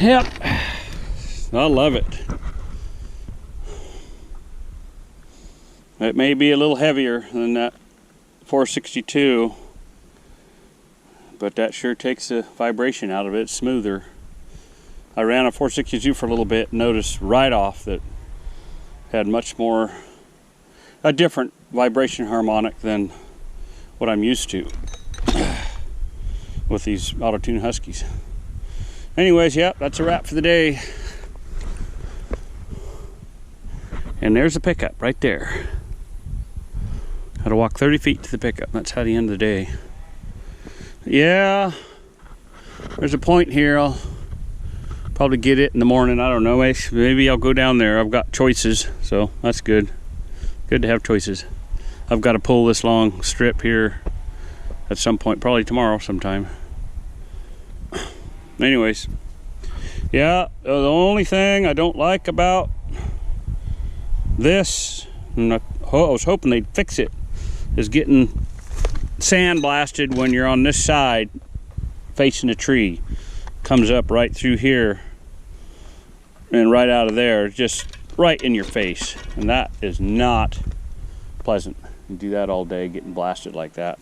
Yep, I love it. It may be a little heavier than that 462, but that sure takes the vibration out of it. It's smoother. I ran a 462 for a little bit, noticed right off that had much more, a different vibration harmonic than what I'm used to with these auto-tune Huskies. Anyways, yep, that's a wrap for the day. And there's the pickup right there. Had to walk 30 feet to the pickup. That's how the end of the day. Yeah, there's a point here. I'll probably get it in the morning. I don't know. Maybe I'll go down there. I've got choices, so that's good. Good to have choices. I've got to pull this long strip here at some point, probably tomorrow sometime. Anyways, yeah, the only thing I don't like about this, and I was hoping they'd fix it, is getting sand blasted when you're on this side facing a tree. Comes up right through here and right out of there, just right in your face, and that is not pleasant. You do that all day, getting blasted like that.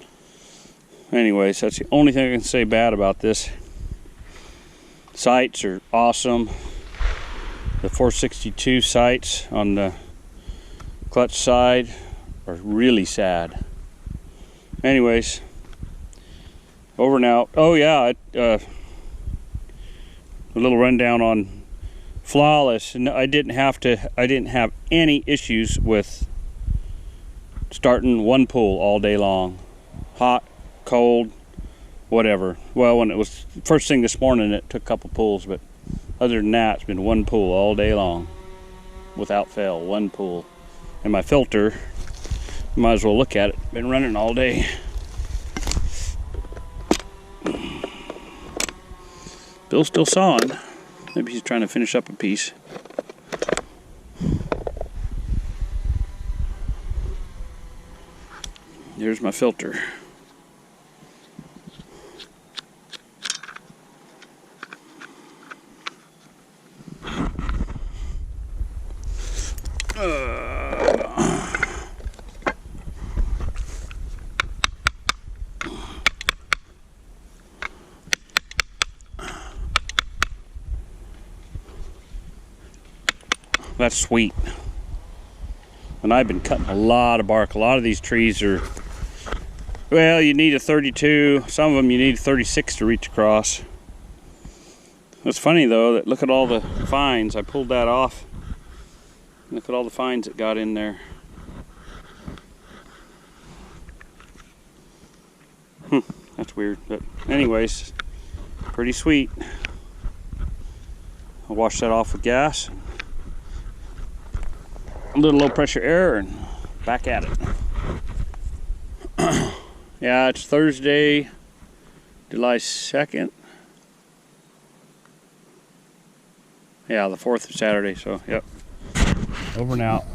Anyways, that's the only thing I can say bad about this. Sights are awesome. The 462 sights on the clutch side are really sad. Anyways, over and out. Oh yeah, a little rundown on Flawless. And I didn't have any issues with starting one pull all day long. Hot, cold, whatever. Well, when it was first thing this morning, it took a couple pulls, but other than that, it's been one pull all day long, without fail, one pull. And my filter, you might as well look at it, been running all day. Bill's still sawing. Maybe he's trying to finish up a piece. There's my filter. That's sweet. And I've been cutting a lot of bark. A lot of these trees are, well, you need a 32. Some of them you need a 36 to reach across. It's funny though that look at all the fines. I pulled that off. Look at all the fines that got in there. That's weird, but anyways, pretty sweet. I'll wash that off with gas, a little low pressure air, and back at it. Yeah, it's Thursday, July 2nd. Yeah, the 4th is Saturday, so yep. Over and out.